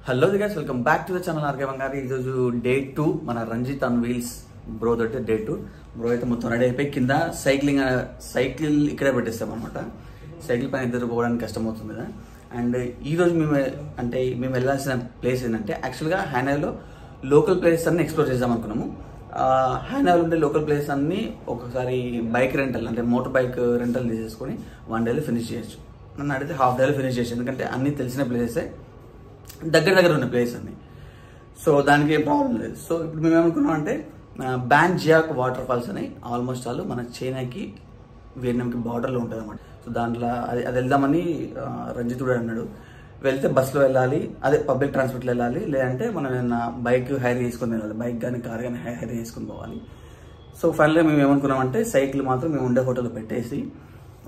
Hello guys, welcome back to the channel rkbangari. ఈరోజు day 2 మన Ranjith on wheels bro తోటి day 2 bro అయితే మొత్తం రెడీ అయిపోయి కింద సైకిల్ ఇక్కడే పెట్టేస్తాం అనమాట. సైకిల్ పైన ఇద్దరు పోవడానికి కష్టమవుతుంది కదా. అండ్ ఈరోజు మేము వెళ్ళాల్సిన ప్లేస్ ఏంటంటే యాక్చువల్గా హ్యానైలో లోకల్ ప్లేసెస్ అన్ని ఎక్స్ప్లోర్ చేద్దాం అనుకున్నాము. హ్యానైలో ఉండే లోకల్ ప్లేస్ అన్ని ఒకసారి బైక్ రెంటల్ అంటే మోటార్ బైక్ రెంటల్ తీసేసుకొని 1 డేలో ఫినిష్ చేయొచ్చు. నన్ను అడిగితే హాఫ్ డేలో ఫినిష్ చేయొచ్చు, ఎందుకంటే అన్ని తెలిసిన ప్లేసెసే, దగ్గర ఉన్న ప్లేస్ అన్ని. సో దానికి ఏం ప్రాబ్లం లేదు. సో ఇప్పుడు మేము ఏమనుకున్నాం అంటే జియాక్ వాటర్ ఫాల్స్ అని ఆల్మోస్ట్ ఆల్ మన చైనాకి వియట్నాంకి బార్డర్లో ఉంటుంది అన్నమాట. సో దాంట్లో అది వెళ్దామని రంజిత్ కూడా అన్నాడు. వెళ్తే బస్సులో వెళ్ళాలి, అదే పబ్లిక్ ట్రాన్స్పోర్ట్లో వెళ్ళాలి, లేదంటే మనం ఏమన్నా బైక్ హైర్ చేసుకుని వెళ్ళాలి, బైక్ కానీ కార్ కానీ హైర్ చేసుకుని పోవాలి. సో ఫైనల్గా మేము ఏమనుకున్నామంటే సైకిల్ మాత్రం మేము ఉండే హోటల్లో పెట్టేసి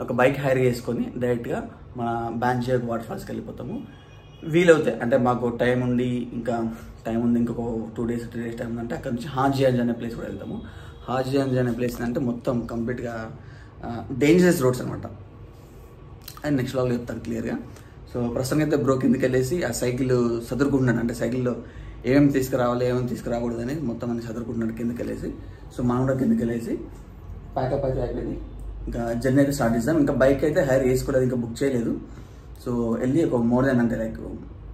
ఒక బైక్ హైర్ చేసుకొని డైరెక్ట్గా మన జియాక్ వాటర్ ఫాల్స్కి వెళ్ళిపోతాము. వీలవుతాయి అంటే మాకు టైం ఉంది, ఇంకొక 2 days 3 days టైం ఉందంటే అక్కడ నుంచి హాజియాంజ్ అనే ప్లేస్ కూడా వెళ్తాము. హాజియాంజ్ అనే ప్లేస్ అంటే మొత్తం కంప్లీట్గా డేంజరస్ రోడ్స్ అనమాట. అండ్ నెక్స్ట్ లాగ్లో చెప్తాను క్లియర్గా. సో ప్రస్తుతం అయితే బ్రో కిందకి వెళ్ళేసి ఆ సైకిల్ సదురుకుంటున్నాడు, అంటే సైకిల్లో ఏమేమి తీసుకురావాలి ఏమేమి తీసుకురాకూడదు అనేది మొత్తం అన్ని సదురుకుంటున్నాడు కిందకి వెళ్ళేసి. సో మనం కూడా కిందకి వెళ్ళేసి ప్యాకప్ అయితే అయిపోయింది, ఇంకా జర్నీ అయితే స్టార్ట్ చేద్దాం. ఇంకా బైక్ అయితే హైర్ చేసుకోలేదు, ఇంకా బుక్ చేయలేదు. సో వెళ్ళి ఒక మోర్ దెన్ అంటే లైక్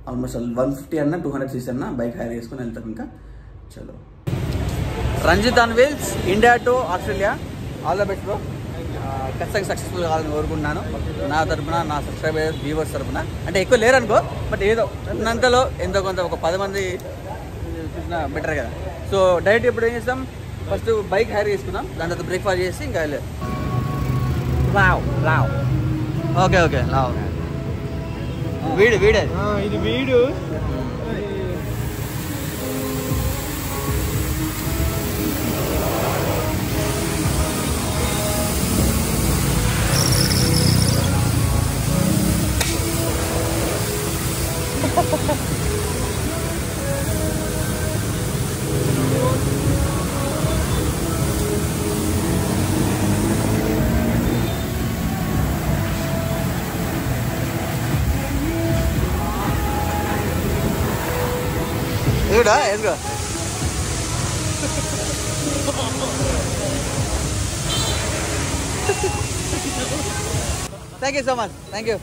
ఆల్మోస్ట్ 150 అన్న 200 cc అన్న బైక్ హైర్ చేసుకుని వెళ్తాం. ఇంకా చలో. Ranjith on wheels India to Australia, all the best bro. ఖచ్చితంగా సక్సెస్ఫుల్ కావాలని కోరుకుంటున్నాను నా తరఫున, నా సబ్స్క్రైబర్స్ వ్యూవర్స్ తరఫున. అంటే ఎక్కువ లేరు అనుకో, బట్ ఏదో ఉన్నంతలో ఎంతో కొంత ఒక 10 మంది చూసినా బెటర్ కదా. సో డైరెక్ట్ ఇప్పుడు ఏం చేస్తాం, ఫస్ట్ బైక్ హైర్ చేసుకుందాం, దాని తర్వాత బ్రేక్ఫాస్ట్ చేసి ఇంకా వెళ్ళారు. ఓకే లావ్ వీడు ఇది వీడు. వేసుకో. Thank you so much. Thank you.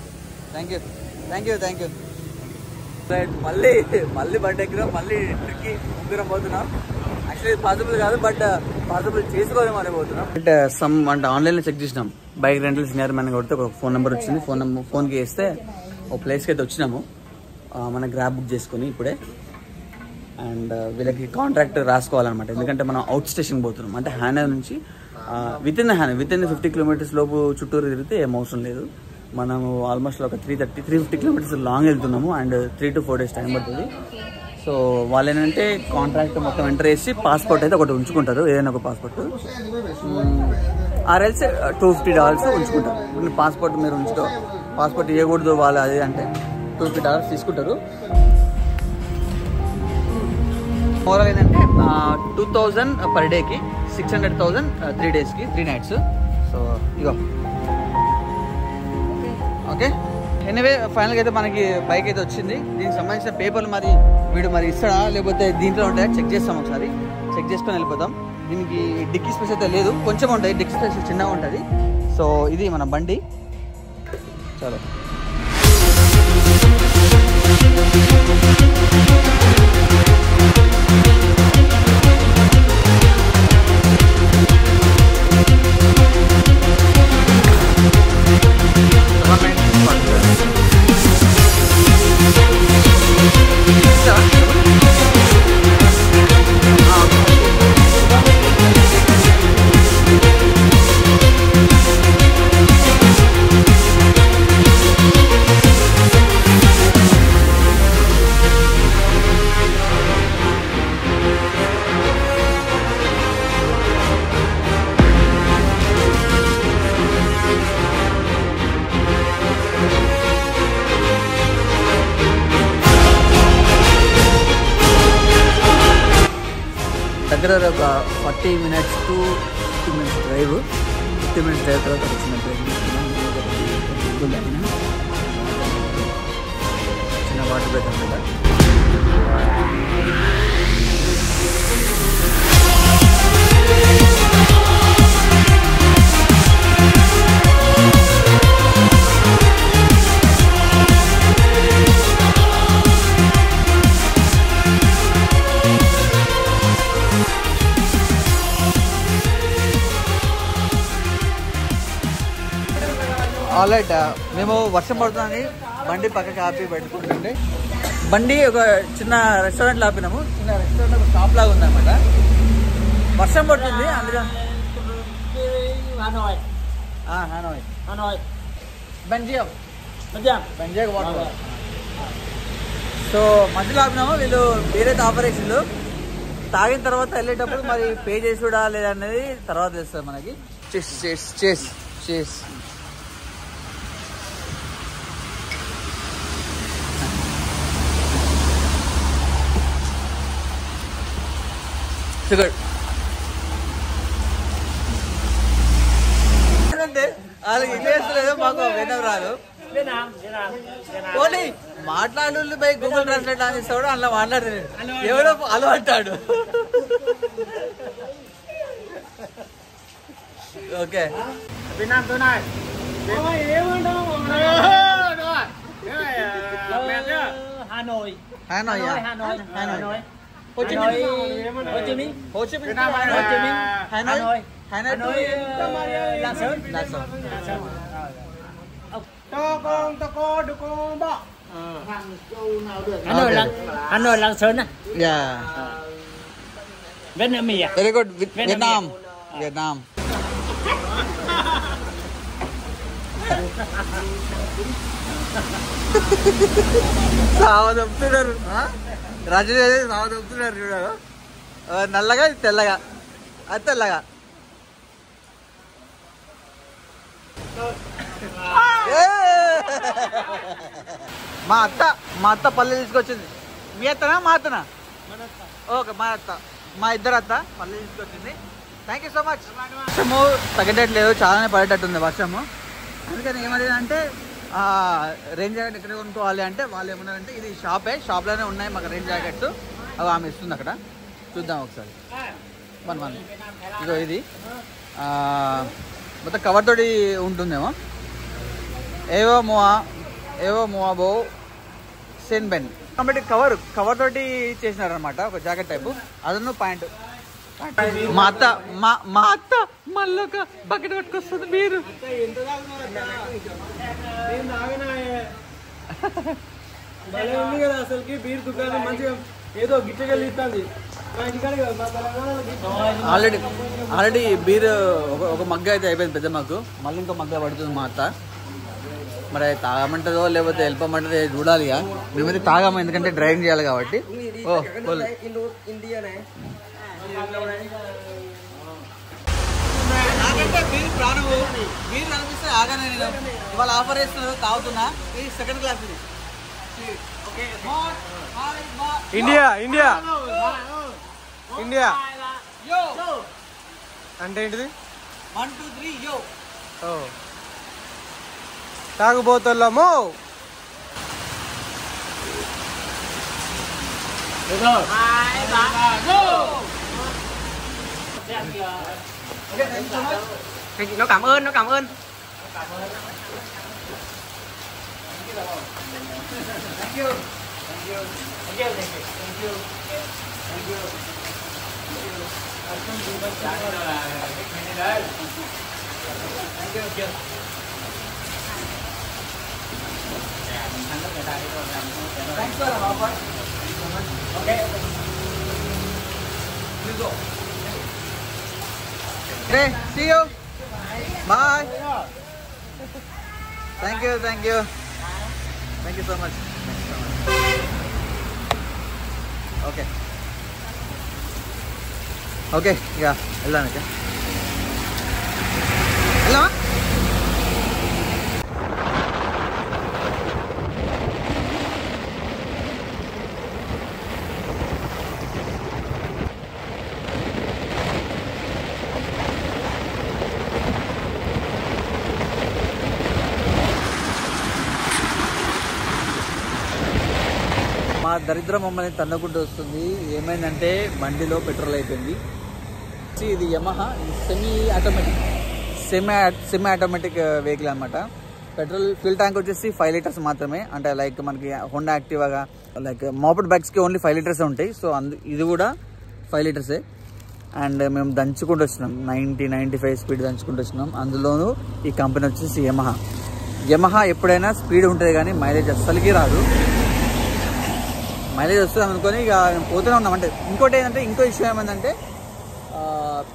మళ్ళీ బండి ఎక్కినాం, మళ్ళీ ట్రిక్కి ముగ్గురం పోతున్నాం. యాక్చువల్లీ పాసిబుల్ కాదు, బట్ పాసిబుల్ చేసుకోలేము అని పోతున్నాం. అంటే ఆన్లైన్లో చెక్ చేసినాం, బైక్ రెంటల్ సీనియర్ మ్యాన్ కొడితే ఒక ఫోన్ నెంబర్ వచ్చింది. ఫోన్కి వేస్తే ఒక ప్లేస్కి అయితే వచ్చినాము. మన గ్రాబ్ బుక్ చేసుకొని ఇప్పుడే. అండ్ వీళ్ళకి కాంట్రాక్ట్ రాసుకోవాలన్నమాట, ఎందుకంటే మనం అవుట్ స్టేషన్ పోతున్నాం. అంటే హ్యానై నుంచి విత్ ఇన్ 50 kilometers లోపు చుట్టూరు తిరిగితే ఏం అవసరం లేదు. మనము ఆల్మోస్ట్ ఒక 350 kilometers లాంగ్ వెళ్తున్నాము. అండ్ 3 to 4 days టైం పడుతుంది. సో వాళ్ళు ఏంటంటే కాంట్రాక్ట్ మొత్తం ఎంటర్ చేసి పాస్పోర్ట్ అయితే ఒకటి ఉంచుకుంటారు, ఏదైనా ఒక పాస్పోర్ట్. RLC $250 ఉంచుకుంటారు. ఇప్పుడు పాస్పోర్ట్ మీరు పాస్పోర్ట్ ఇవ్వకూడదు వాళ్ళు, అది అంటే $250 తీసుకుంటారు. ఓవరాల్ ఏంటంటే 2000 పర్ డేకి, 600,000 3 daysకి 3 nights. సో ఇగో ఓకే. ఎనీవే ఫైనల్గా అయితే మనకి బైక్ అయితే వచ్చింది. దీనికి సంబంధించిన పేపర్లు వీడు ఇస్తాడా లేకపోతే దీంట్లో ఉంటాయా చెక్ చేస్తాం, ఒకసారి చెక్ చేసుకొని వెళ్ళిపోతాం. దీనికి డిక్కీ స్పేస్ అయితే లేదు, కొంచెం ఉంటుంది, డిక్కీ స్పేస్ చిన్నగా ఉంటుంది. సో ఇది మన బండి. చలో. దగ్గర ఒక 40 minutes to 50 minutes drive. 50 minutes drive తర్వాత చిన్న బ్రేక్ తీసుకున్నాం. చిన్న వాటర్ బ్రేక్ అనమాట. ఆల్రైట్, మేము వర్షం పడుతుందని బండి పక్కకి ఆపి పెట్టుకుంటుండే. బండి ఒక చిన్న రెస్టారెంట్లో ఆపినాము. చిన్న రెస్టారెంట్ ఒక షాప్ లాగా ఉందన్నమాట. వర్షం పడుతుంది అందుకని బెంజియాక్ వాటర్. సో మధ్యలో ఆపినాము. వీళ్ళు వేరే ఆపరేషన్లు తాగిన తర్వాత వెళ్ళేటప్పుడు మరి పే చేసి కూడా లేదనేది తర్వాత తెలుస్తుంది మనకి. చేస్ చేస్ చేస్ చేస్. షుగర్ అంటే వాళ్ళకి ఇంగ్లీష్ లేదు, మాకు వినడం రాదు. పోనీ మాట్లాడు బై గూగుల్ ట్రాన్స్లేట్ అని ఇస్తాడు, అలా మాట్లాడుతున్నాడు. ఎవడో అలా అంటాడు. Okay Hanoi Lạng Sơn á. Yeah. Vietnamese à? Very good. Vietnam. Vietnam. సావదొప్పుతున్నారు రాజు, సావదొప్పుతున్నారు చూడారు. నల్లగా తెల్లగా, అది తెల్లగా. మా అత్త పల్లె తీసుకొచ్చింది. మీ అత్తనా మా అత్తనా? ఓకే, మా అత్త, మా ఇద్దరు అత్త పల్లె తీసుకొచ్చింది. Thank you so much. వర్షము తగ్గేటట్లేదు, చాలానే పడేటట్టుంది వర్షము. అందుకని ఏమడిదంటే రెయిన్ జాకెట్ ఎక్కడ కొనుక్కోవాలి అంటే వాళ్ళు ఏమన్నారంటే ఇది షాప్లోనే ఉన్నాయి మాకు రెయిన్ జాకెట్స్. అవి ఆమె ఇస్తుంది అక్కడ. చూద్దాం ఒకసారి. వన్ ఇదో ఇది మొత్తం కవర్ తోటి ఉంటుందేమో. ఏవో మోబో సెన్ బెన్ కాబట్టి కవర్ తోటి చేసినారనమాట. ఒక జాకెట్ టైపు, అదను ప్యాంట్. మా అత్త మళ్ళీ ఒక బకెట్ పట్టుకొస్తుంది. మీరు అసలుకి బీర్ దుకాణం మంచిగా ఏదో గిట్టగలుగుతుంది. ఆల్రెడీ బీర్ ఒక మగ్గ అయితే అయిపోయింది, పెద్ద మగ్గు. మళ్ళీ ఇంకో మగ్గ పడుతుంది మా అత్త. మరి తాగమంటుందో లేకపోతే వెళ్ళిపోమంటుందో చూడాలి. ఇక మేమైతే తాగాము, ఎందుకంటే డ్రైవింగ్ చేయాలి కాబట్టి. నాకంటే బీర్ ప్రాణము. బీర్ అనిపిస్తే ఆగానే నేను. ఇవాళ ఆఫర్ వేస్తున్నారు, తాగుతున్నా. ఇది సెకండ్ క్లాస్. ఇది ఇండియా ఇండియా ఇండియా అంటే ఏంటిది? 1 2 3 యో. తాగుబోతున్నాము. Nó cảm ơn. Okay, see you. Bye. Thank you. Thank you so much. Okay, yeah. వెళ్ళాను. వెళ్ళామా? మా దరిద్రం మమ్మల్ని తన్నకుంటూ వస్తుంది. ఏమైందంటే బండిలో పెట్రోల్ అయిపోయింది. ఇది యమహా సెమీ ఆటోమేటిక్ వెహికల్ అనమాట. పెట్రోల్ ఫిల్ ట్యాంక్ వచ్చేసి 5 లీటర్స్ మాత్రమే. అంటే లైక్ మనకి హోండా యాక్టివాగా లైక్ మోపర్డ్ బైక్స్కి ఓన్లీ 5 లీటర్స్ ఉంటాయి. సో ఇది కూడా 5 లీటర్సే. అండ్ మేము దంచుకుంటూ వచ్చినాం, 90-95 స్పీడ్ దంచుకుంటూ వచ్చినాం. అందులోనూ ఈ కంపెనీ వచ్చేసి యమహా. యమహా ఎప్పుడైనా స్పీడ్ ఉంటుంది కానీ మైలేజ్ అస్సలకి రాదు. మైలేజ్ వస్తుంది అనుకొని ఇక పోతూనే ఉన్నాం. అంటే ఇంకోటి ఏంటంటే ఇంకో ఇష్యూ ఏమైందంటే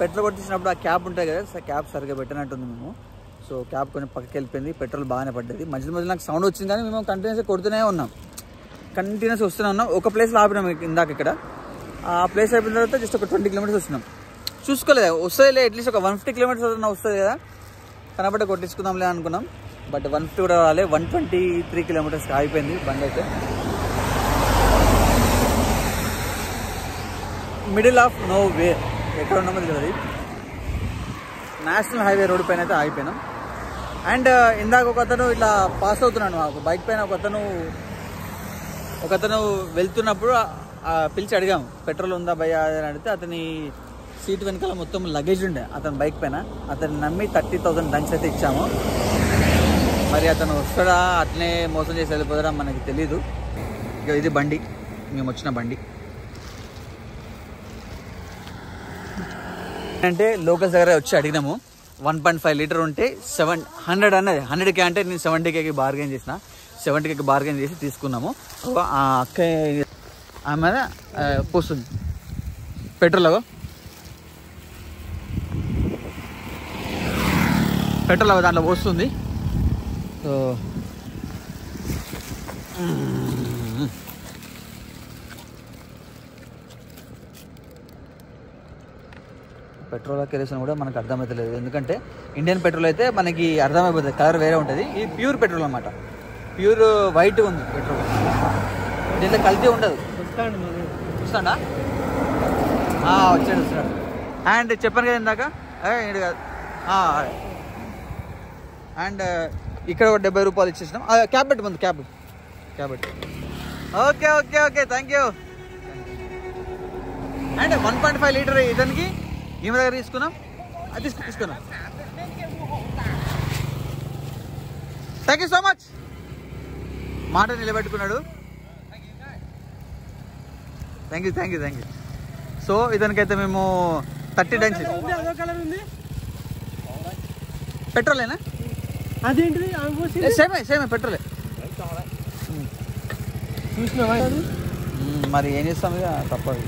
పెట్రోల్ కొట్టించినప్పుడు ఆ క్యాప్ ఉంటుంది కదా, క్యాప్ సరిగ్గా పెట్టినట్టుంది మేము. సో క్యాప్ కొంచెం పక్కకి వెళ్ళిపోయింది, పెట్రోల్ బాగానే పడ్డది. మధ్య మధ్యలో నాకు సౌండ్ వచ్చింది కానీ మేము కంటిన్యూస్గా కొడుతూనే ఉన్నాం, కంటిన్యూస్ వస్తూనే ఉన్నాం. ఒక ప్లేస్లో ఆపినాం ఇందాక ఇక్కడ. ఆ ప్లేస్ అయిపోయిన తర్వాత జస్ట్ ఒక 20 కిలోమీటర్స్ వచ్చినాం. చూసుకోలేదు, వస్తుంది అట్లీస్ట్ ఒక 150 కిలోమీటర్స్ వస్తుంది కదా, కనబడి కొట్టించుకుందాంలే అనుకున్నాం. బట్ 150 కూడా రాలే, 123 కిలోమీటర్స్కి ఆగిపోయింది బండి అయితే. మిడిల్ ఆఫ్ నో వే, ఎక్కడ ఉన్నామో తెలియదు. నేషనల్ హైవే రోడ్డు పైన అయితే ఆగిపోయినాం. అండ్ ఇందాక ఒక అతను ఇట్లా పాస్ అవుతున్నాడు మాకు బైక్ పైన. ఒక అతను వెళ్తున్నప్పుడు పిలిచి అడిగాము పెట్రోల్ ఉందా భయ్యా అని అడిగితే అతని సీట్ వెనకాల మొత్తం లగేజ్ ఉండే అతని బైక్ పైన. అతను నమ్మి 30,000 డంక్స్ అయితే ఇచ్చాము. మరి అతను వస్తాడా అట్లనే మోసం చేసి వెళ్ళిపోతాడా మనకి తెలీదు. ఇక ఇది బండి, మేము వచ్చిన బండి. అంటే లోకల్స్ దగ్గర వచ్చి అడిగినాము 1.5 లీటర్ ఉంటే 700 అన్నది. 100K అంటే నేను 70Kకి బార్గెన్ చేసిన, 70Kకి బార్గెన్ చేసి తీసుకున్నాము. ఆ అక్క ఆమె పోస్తుంది పెట్రోల్ దాంట్లో పోస్తుంది. సో పెట్రోల్ కెరోసిన్ కూడా మనకు అర్థమవుతలేదు, ఎందుకంటే ఇండియన్ పెట్రోల్ అయితే మనకి అర్థమైపోతుంది, కలర్ వేరే ఉంటుంది. ఇది ప్యూర్ పెట్రోల్ అన్నమాట, ప్యూర్ వైట్ ఉంది పెట్రోల్, దీంట్లో కల్తీ ఉండదు. చూస్తాడా వస్తాడు. అండ్ చెప్పాను కదా ఇందాక కాదు. అండ్ ఇక్కడ ఒక 70 రూపాయలు ఇచ్చేసినాం. క్యాబ్ పెట్టి ముందు, క్యాబ్ పెట్టి. Okay okay okay, thank you. And 1.5 litre ఇతనికి ఈమె దగ్గర తీసుకున్నాం, అది తీసుకున్నాం. థ్యాంక్ యూ సో మచ్, మాట నిలబెట్టుకున్నాడు. Thank you. సో ఇతనికైతే మేము 30 డంక్స్ పెట్రోలేనా? అదేంటిది సేమే పెట్రోలే. చూసినావా? మరి ఏం చేస్తాం, ఇక తప్పదు.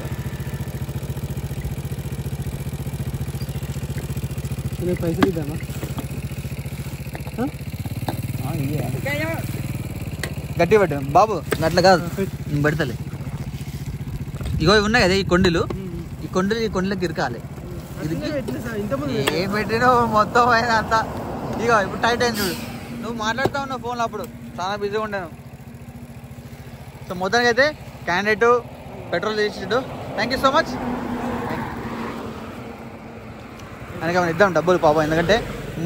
పైసలు ఇద్దామా? గట్టి పెట్టు బాబు, అట్లా కాదు పెడతలే. ఇగో ఉన్నాయి కదా ఈ కొండలు, ఈ కొండలకి ఇరకాలి. ఇది ఏం పెట్టినో మొత్తం అయిన అంతా. ఇగో ఇప్పుడు టైట్ అయింది చూడు. నువ్వు మాట్లాడుతూ ఉన్నావు ఫోన్లో, అప్పుడు చాలా బిజీగా ఉంటాను. సో మొత్తానికి అయితే క్యాండిడేట్ పెట్రోల్ చేసిండు. Thank you so much. అందుకే మనం ఇద్దాం డబ్బులు పాపం, ఎందుకంటే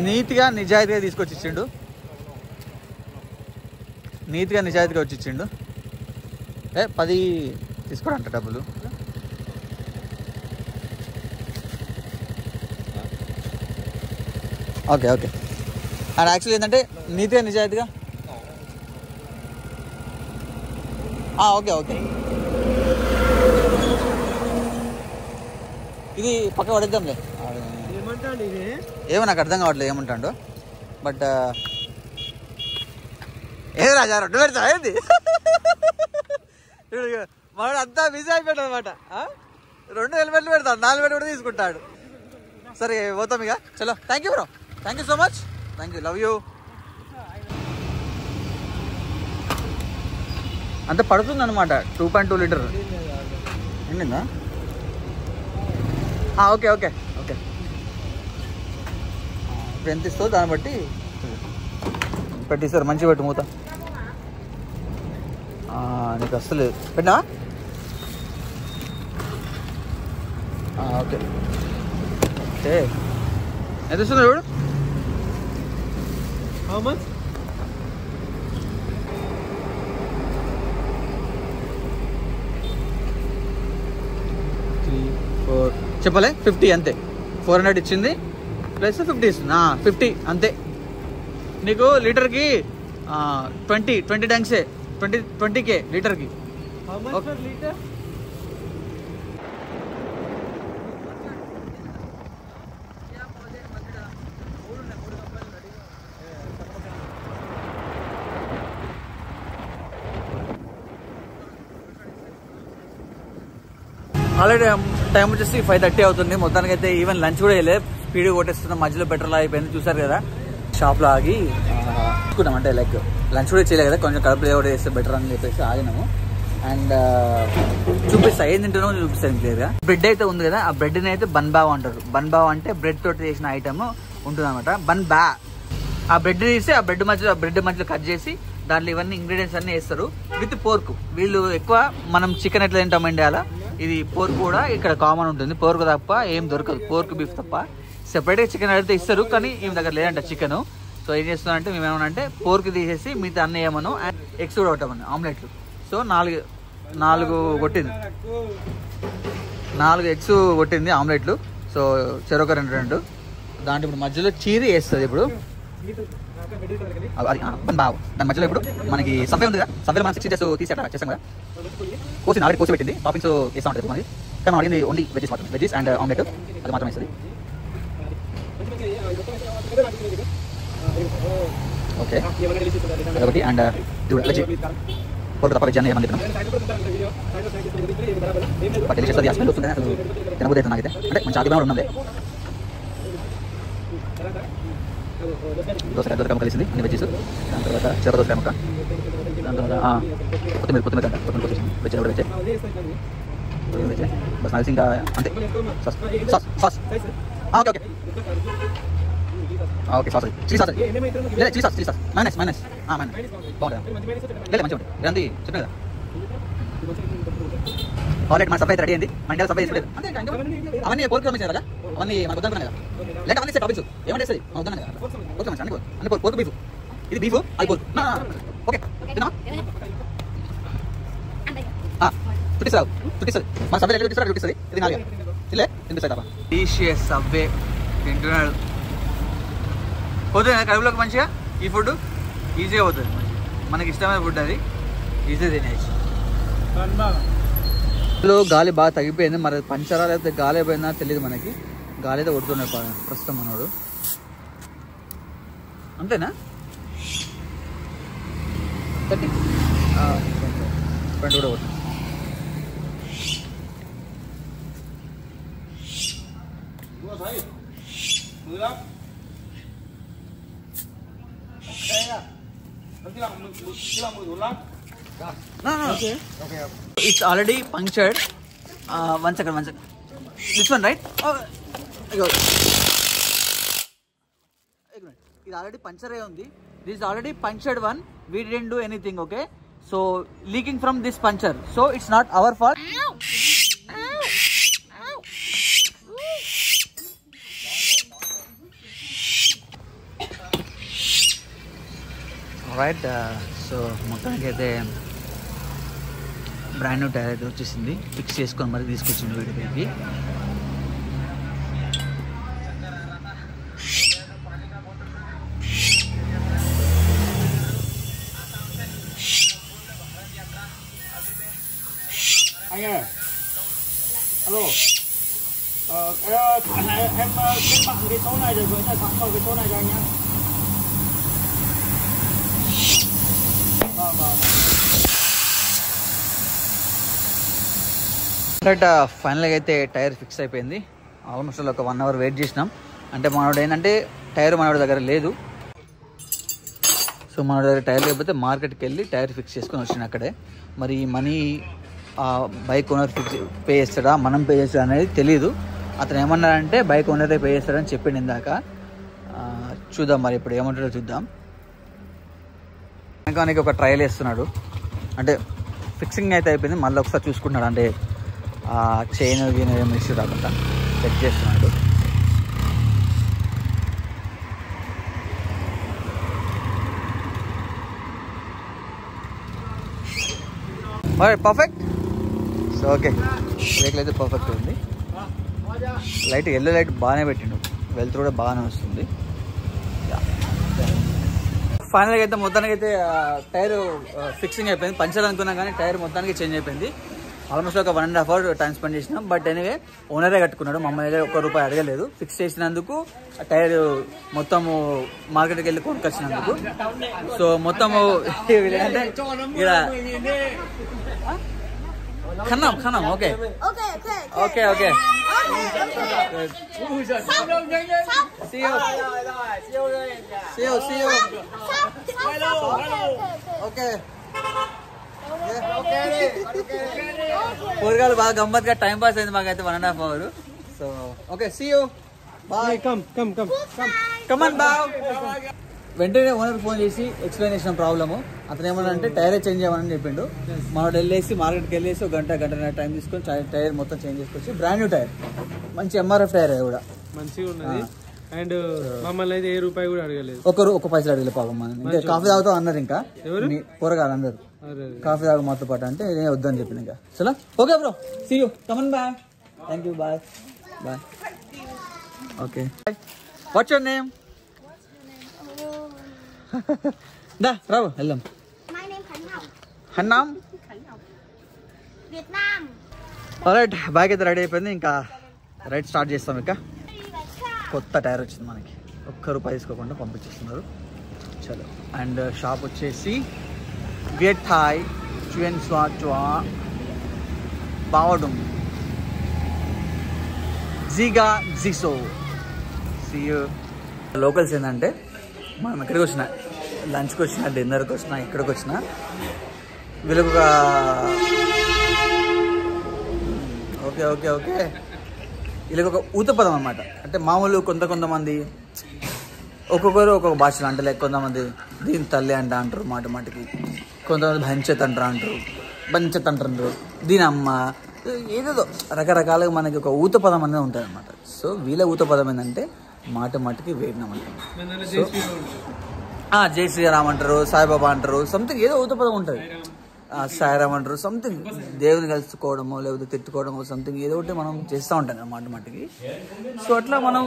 నీట్గా నిజాయితీగా తీసుకొచ్చి ఇచ్చిండు. వచ్చి ఇచ్చిండు. 10 తీసుకోడంట డబ్బులు. ఓకే అండ్ యాక్చువల్లీ ఏంటంటే నీట్గా నిజాయితీగా. ఓకే ఇది పక్క పడేద్దాంలే. ఏమో నాకు అర్థం కావట్లేదు ఏమంటాడు. బట్ ఏది రాజా 2 పెడతా ఏంది మనడు అంతా బిజీ అయిపోయాడు అనమాట. 2 హెల్మెట్లు పెడతాడు, 4 హెల్మెట్ కూడా తీసుకుంటాడు. సరే పోతాం ఇక. చలో, thank you bro, thank you so much, thank you, love you. అంత పడుతుంది అనమాట. 2.2 లీటర్ నిండిందా? ఓకే ఇప్పుడు ఎంత ఇస్తుందో దాన్ని బట్టి పెట్టిస్తారు. మంచిగా పెట్టు మూత. నీకు అసలు పెట్టినా? ఓకే ఎంత ఇస్తుంది చూడు. How much? చెప్పలే 50 అంతే. 400 ఇచ్చింది ప్లస్ 50 ఇస్తుంది. 50 అంతే. నీకు లీటర్కి 20 డంక్సే, 20K లీటర్కి. How much per liter? Already time వచ్చేసి 5:30 అవుతుంది. మొత్తానికి అయితే ఈవెన్ లంచ్ కూడా వేయలేదు, స్పీడ్ కొట్టేస్తున్నాం. మధ్యలో పెట్రోల్ అయిపోయింది, చూసారు కదా. షాప్లో ఆగి తీసుకున్నాం, అంటే లైక్ లంచ్ కూడా చేయలేదు కదా, కొంచెం కడుపులో కూడా వేస్తే బెటర్ అని చెప్పేసి ఆగినాము. అండ్ చూపిస్తా ఏం తింటున్నామో చూపిస్తాను క్లియర్గా. బ్రెడ్ అయితే ఉంది కదా, ఆ బ్రెడ్ని అయితే బన్ బావ్ అంటారు. బన్ బావ్ అంటే బ్రెడ్ తోటి చేసిన ఐటమ్ ఉంటుంది అనమాట. బన్ బా ఆ బ్రెడ్ తీసి ఆ బ్రెడ్ మధ్యలో కట్ చేసి దాంట్లో ఇవన్నీ ఇంగ్రీడియంట్స్ అన్నీ వేస్తారు విత్ పోర్క్. వీళ్ళు ఎక్కువ మనం చికెన్ ఎట్లా తింటాం ఇండియాలో, ఇది పోర్క్ కూడా ఇక్కడ కామన్ ఉంటుంది. పోర్క్ తప్ప ఏం దొరకదు, పోర్క్ బీఫ్ తప్ప. సెపరేట్గా చికెన్ అడిగితే ఇస్తారు, కానీ ఈమె దగ్గర లేదంట చికెన్. సో ఏం చేస్తున్నారంటే మేము ఏమన్నా పోర్క్ తీసేసి మిగతా అన్నీ ఏమను అండ్ ఎగ్స్ కూడా కొట్టామని, ఆమ్లెట్లు. సో 4 కొట్టింది, 4 ఎగ్స్ కొట్టింది ఆమ్లెట్లు. సో చెరొక 2 దాంట్లో ఇప్పుడు మధ్యలో చీరి వేస్తుంది. ఇప్పుడు బావు దాని మధ్యలో ఇప్పుడు మనకి సబ్వే ఉంది కదా, సబ్వేలో మనం 6 ఇంచెస్ తీసి అట్లా చేస్తాం కదా, ఆల్రెడీ కోసి పెట్టింది. టాపింగ్స్ వేస్తూ ఉంటుంది మనకి, కానీ మనం అడిగింది ఓన్లీ వెజ్జెస్ మాత్రం, వెజ్జెస్ అండ్ ఆమ్లెట్ అది మాత్రం వేస్తుంది. ఓకే ఒకటి అండ్ వెజ్ పోర్క్ తప్ప వెజ్ అని ఏమని చెప్పినాం. బట్ డెలిషియస్ స్మెల్ వస్తుంది అసలు, తినబోదు అయితే నాకైతే. అంటే మంచి ఆగ్రహం ఉన్నదే. దోసకాయ ముక్క కలిసింది, అన్ని వెజ్జెస్. దాని తర్వాత చెరక దోసకాయ ముక్క, దాని తర్వాత కొత్తిమీర గంట కొత్తిమీర వెజ్ కూడా వెజ్ బస్ కలిసి ఇంకా అంతే. Sauce okay okay okay sauce chilli sauce లేదా చిల్లీ సాస్ మైనస్ బాగుంటుంది, లేదా మంచిగా ఉంటుంది. ఇదంతా చెప్పిన కదా ఆల్రెడీ మన సభ అయితే రెడీ అయింది. మన ఇండియా సభ వేసుకోలేదు అంతే. అవన్నీ పోర్క్ పంపించారు కదా, అవన్నీ మనకు వద్దనుకున్నాయి కదా, లేక అవన్నీ టాపిక్స్ ఏమంటే వస్తుంది మనకు వద్దన్నాయి కదా. ఓకే మంచి అన్ని పోర్క్ బీఫ్, ఇది బీఫ్ అది పోర్క్. ఓకే తిన్నా చుట్టిస్తుంది మన సభ చుట్టిస్తుంది. ఇది నాలుగు ఇల్లే తినిపిస్తాయి తప్ప. డీషియస్ సబ్వే తింటున్నాడు, పోతుంది కడుపులోకి మంచిగా. ఈ ఫుడ్ ఈజీగా పోతుంది, మనకి ఇష్టమైన ఫుడ్, అది ఈజీగా తినేసి. గాలి బాగా తగ్గిపోయింది, మరి పంచరా లేకపోతే గాలి అయిపోయిందా తెలియదు మనకి. గాలి అయితే కొడుతున్నాడు ప్రస్తుతం మనోడు, అంతేనా. ఫ్రంట్ కూడా కొడుతుంది. It's already punctured. One second. This one, right? It's already punctured. This is already punctured one. We didn't do anything, okay? So leaking from this puncture. So it's not our fault. Right. So మొత్తానికి అయితే brand new tyre అయితే వచ్చేసింది, fix చేసుకొని మరి తీసుకొచ్చింది వీడికి. Alo. Em kết bạn cái số này rồi gửi tài khoản vào cái số này cho anh nhé. ఫైనల్గా అయితే టైర్ ఫిక్స్ అయిపోయింది. ఆల్మోస్ట్ ఒక 1 అవర్ వెయిట్ చేసినాం. అంటే మనోడు ఏంటంటే టైర్ మనోడి దగ్గర లేదు. సో మనోడి దగ్గర టైర్ లేకపోతే మార్కెట్కి వెళ్ళి టైర్ ఫిక్స్ చేసుకొని వచ్చిన అక్కడే. మరి మనీ బైక్ ఓనర్ పే చేస్తాడా మనం పే చేస్తాడా అనేది తెలియదు. అతను ఏమన్నాడంటే బైక్ ఓనరే పే చేస్తాడని చెప్పిండు ఇందాక. చూద్దాం మరి ఇప్పుడు ఏమంటాడో చూద్దాం. మెకానిక్ ఒక ట్రయల్ వేస్తున్నాడు, అంటే ఫిక్సింగ్ అయితే అయిపోయింది, మళ్ళీ ఒకసారి చూసుకుంటున్నాడు. అంటే చైన్ గీన్ ఏమి ఇష్యూ రాకుండా చెక్ చేస్తున్నాడు. పర్ఫెక్ట్. సో ఓకే, బ్రేక్లు అయితే పర్ఫెక్ట్ ఉంది. లైట్ ఎల్లో లైట్ బాగానే పెట్టిండు, వెళ్తూ కూడా బాగానే వస్తుంది. ఫైనల్గా అయితే మొత్తానికి అయితే టైర్ ఫిక్సింగ్ అయిపోయింది. పంచర్ అనుకున్నా కానీ టైర్ మొత్తానికి చేంజ్ అయిపోయింది. ఆల్మోస్ట్ ఒక 1.5 అవర్ టైం స్పెండ్ చేసినాం. బట్ ఎనీవే ఓనరే కట్టుకున్నాడు, మమ్మల్ని దగ్గర ₹1 అడగలేదు. ఫిక్స్ చేసినందుకు టైర్ మొత్తము మార్కెట్కి వెళ్ళి కొనుకొచ్చినందుకు. సో మొత్తము ఇలా Khanam. Okay. Okay. See you. Okay. కూరగాయలు బాగా గమ్మత్తుగా టైం పాస్ అయింది మాకైతే 1.5 hours. So okay see you bye. Come on బావ్. వెంటనే ఓనర్ ఫోన్ చేసి ఎక్స్ప్లెయిన్ చేసిన ప్రాబ్లము. అతను ఏమన్నా అంటే టైరే చేంజ్ చేయమని చెప్పిండు. మనోడు వెళ్ళేసి మార్కెట్కి వెళ్ళేసి ఒక గంటన్నర టైం తీసుకొని టైర్ మొత్తం చేంజ్ చేసుకొచ్చి బ్రాండ్ న్యూ టైర్, మంచి MRF టైర్ కూడా మంచిగా ఉన్నది. అండ్ మమ్మల్ని అయితే ఏ రూపాయి కూడా అడగలేదు, ఒక పైసలు అడగలేదు పాపం. మనం ఇంకా కాఫీ తాగుతాం అన్నారు, ఇంకా కూరగాయలు అందరు కాఫీ తాగు మాతో పాటు అంటే నేను వద్దని చెప్పిన. ఇంకా చలో okay bro, see you, come on boy. Thank you, bye bye. Okay, what's your name? దా రావు వెళ్దాం. హన్నాం రైట్. బ్యాగ్ అయితే రెడీ అయిపోయింది, ఇంకా రైట్ స్టార్ట్ చేస్తాం. ఇక కొత్త టైర్ వచ్చింది మనకి, ₹1 తీసుకోకుండా పంపించేస్తున్నారు. చలో. అండ్ షాప్ వచ్చేసి వియట్థాయ్ చుయన్ స్వాట్వా బావడుమ్ జీగా జిసో. See you. లోకల్స్ ఏంటంటే మనం ఎక్కడికి వచ్చినా, లంచ్కి వచ్చినా, డిన్నర్కి వచ్చినా, ఇక్కడికి వచ్చినా వీళ్ళకి ఒక ఓకే వీళ్ళకి ఒక ఊతపదం అనమాట. అంటే మామూలు కొంతమంది ఒక్కొక్కరు ఒక్కొక్క భాషలో అంటే, లైక్ కొంతమంది దీని తల్లి అంటారు మాటికి, కొంతమంది బంచెత్ అంటారు, దీని అమ్మ, ఏదేదో రకరకాలుగా మనకి ఒక ఊతపదం అనేది ఉంటుంది అనమాట. సో వీళ్ళ ఊతపదం ఏంటంటే మాటికి వేడినాం అంటారు. జై శ్రీరామ్ అంటారు, సాయిబాబా అంటారు, సంథింగ్ ఏదో ఊతపదం ఉంటుంది. సాయిరామ్ అంటారు, సంథింగ్ దేవుని కలుసుకోవడమో లేకపోతే తిట్టుకోవడమో సంథింగ్ ఏదో ఒకటి మనం చేస్తూ ఉంటాం మాటికి. సో అట్లా మనం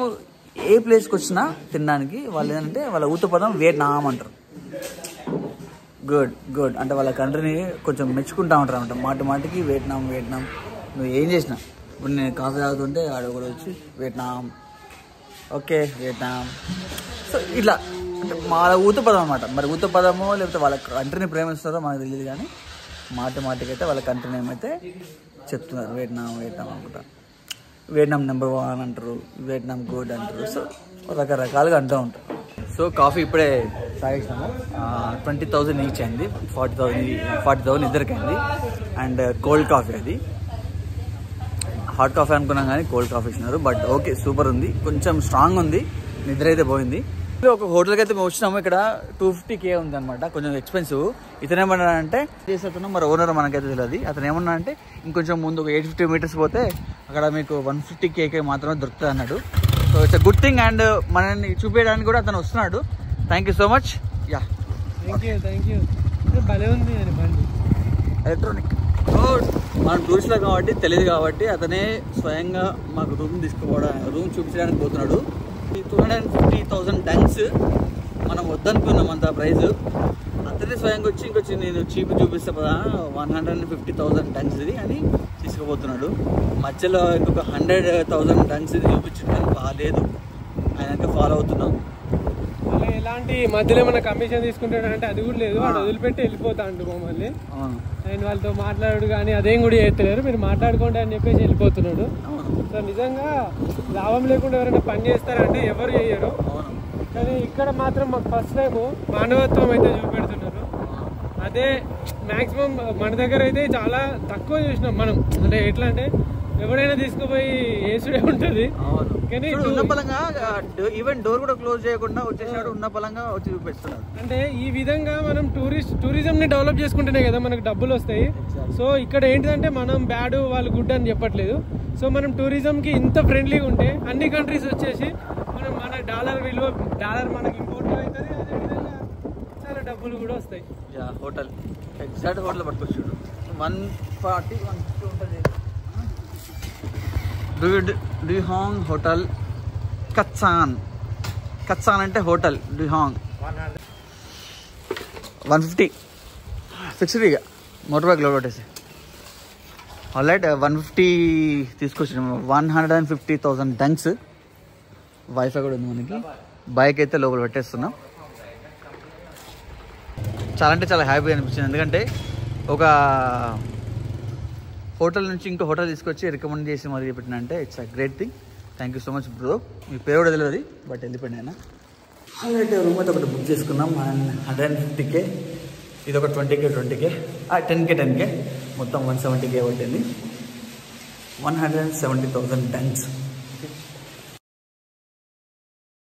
ఏ ప్లేస్కి వచ్చినా తినడానికి వాళ్ళు ఏంటంటే వాళ్ళ ఊతపదం వియట్నాం అంటారు. గుడ్ అంటే వాళ్ళ కంట్రీని కొంచెం మెచ్చుకుంటూ ఉంటారు అనమాట. మాటికి వియట్నాం. నువ్వు ఏం చేసినా, ఇప్పుడు నేను కాఫీ తాగుతుంటే ఆడ కూడా వచ్చి వియట్నాం, ఓకే వియట్నాం. సో ఇట్లా అంటే వాళ్ళ ఊతపదం అనమాట. మరి ఊతపదమో లేకపోతే వాళ్ళ కంట్రీని ప్రేమిస్తారో మనకు తెలియదు, కానీ మాటికైతే వాళ్ళ కంట్రీని ఏమైతే చెప్తున్నారు వియట్నాం అనుకుంటా. వియట్నాం #1 అంటారు, వియట్నాం గుడ్ అంటారు. సో రకరకాలుగా అంటూ ఉంటారు. సో కాఫీ ఇప్పుడే తాగేసినాము. 20,000 ఈచ్ అయింది, 40,000 ఇద్దరికి అయింది. అండ్ కోల్డ్ కాఫీ, అది హాట్ కాఫీ అనుకున్నాం కానీ కోల్డ్ కాఫీ ఇచ్చినారు. బట్ ఓకే, సూపర్ ఉంది, కొంచెం స్ట్రాంగ్ ఉంది. నిద్ర అయితే పోయింది. ఒక హోటల్కి అయితే మేము వచ్చినాము. ఇక్కడ 250K ఉంది అనమాట, కొంచెం ఎక్స్పెన్సివ్. ఇతను ఏమన్నా అంటే చేస్తున్నాం, మరి ఓనర్ మనకైతే తెలియదు. అతను ఏమన్నా అంటే ఇంకొంచెం ముందు ఒక 850 meters పోతే అక్కడ మీకు 150K మాత్రమే దొరుకుతుంది అన్నాడు. So it's a good thing. And మనల్ని చూపించడానికి కూడా అతను వస్తున్నాడు. Thank you so much. Yeah, thank you. భలే ఉంది బండి, ఎలక్ట్రానిక్. మనం టూరిస్ట్లో కాబట్టి తెలియదు కాబట్టి అతనే స్వయంగా మాకు రూమ్ చూపించడానికి పోతున్నాడు. 250,000 tons మనం వద్దనుకున్నాం అంత ప్రైస్. అతనే స్వయంగా వచ్చి ఇంకొచ్చి నేను చూపిస్తా కదా 150,000 tons ఇది అని తీసుకుపోతున్నాడు. మధ్యలో ఇంకొక 100,000 tons ఇది చూపించడం బాగాలేదు, ఆయనక ఫాలో అవుతున్నాం. ఎలాంటి మధ్యలో ఏమైనా కమిషన్ తీసుకుంటాడంటే అది కూడా లేదు, వాడు వదిలిపెట్టి వెళ్ళిపోతా అంటు మమ్మల్ని. ఆయన వాళ్ళతో మాట్లాడు కానీ అదేం కూడా చేస్తలేరు, మీరు మాట్లాడుకోండి అని చెప్పేసి వెళ్ళిపోతున్నాడు. సో నిజంగా లాభం లేకుండా ఎవరైనా పని చేస్తారంటే ఎవరు చేయరు, కానీ ఇక్కడ మాత్రం మాకు ఫస్ట్ టైం మానవత్వం అయితే చూపెడుతున్నారు. అదే మ్యాక్సిమం మన దగ్గర అయితే చాలా తక్కువ చూసినాం మనం. అంటే ఎట్లా అంటే ఎవడైనా తీసుకుపోయి వేసుడే ఉంటుంది, కానీ ఉన్న పలంగా ఈవెన్ డోర్ కూడా క్లోజ్ చేయకుండా వచ్చేసాడు, ఉన్న పలంగా వచ్చి చూపిస్తున్నాడు. అంటే ఈ విధంగా మనం టూరిజం ని డెవలప్ చేసుకుంటేనే కదా మనకు డబ్బులు వస్తాయి. సో ఇక్కడ ఏంటంటే మనం బ్యాడ్ వాళ్ళు గుడ్ అని చెప్పట్లేదు. సో మనం టూరిజం కి ఇంత ఫ్రెండ్లీగా ఉంటే అన్ని కంట్రీస్ వచ్చేసి మన డాలర్ మనకి ఇంపోర్ట్ అవుతుంది, అదేవిధంగా చాలా డబ్బులు కూడా వస్తాయి. Hotel exact hotel పట్టుకొచ్చాడు. 140, 150 ఉంటుంది. డుహాంగ్ హోటల్ కచ్చాన్ అంటే హోటల్ డుహాంగ్. 150 ఫిక్స్డ్ ఇక మోటార్బైక్ లోడ్ పెట్టేసి. ఆల్రైట్ 150 తీసుకొచ్చినాము. 150,000 tons. వైఫై కూడా ఉంది మనకి. బైక్ అయితే లోపల పెట్టేస్తున్నాం. చాలా అంటే చాలా హ్యాపీ అనిపించింది, ఎందుకంటే హోటల్ నుంచి ఇంకో హోటల్ తీసుకొచ్చి రికమెండ్ చేసి మరి పెట్టిన అంటే it's a great thing. Thank you so much bro. మీ పేరు కూడా తెలియదు బట్ వెళ్ళిపోయింది ఆయన. అలాంటి రూమ్ అయితే ఒకటి బుక్ చేసుకున్నాం. అండ్ 150K, ఇది ఒక 20K 10K మొత్తం 170K పట్టింది. 170,000 టన్స్.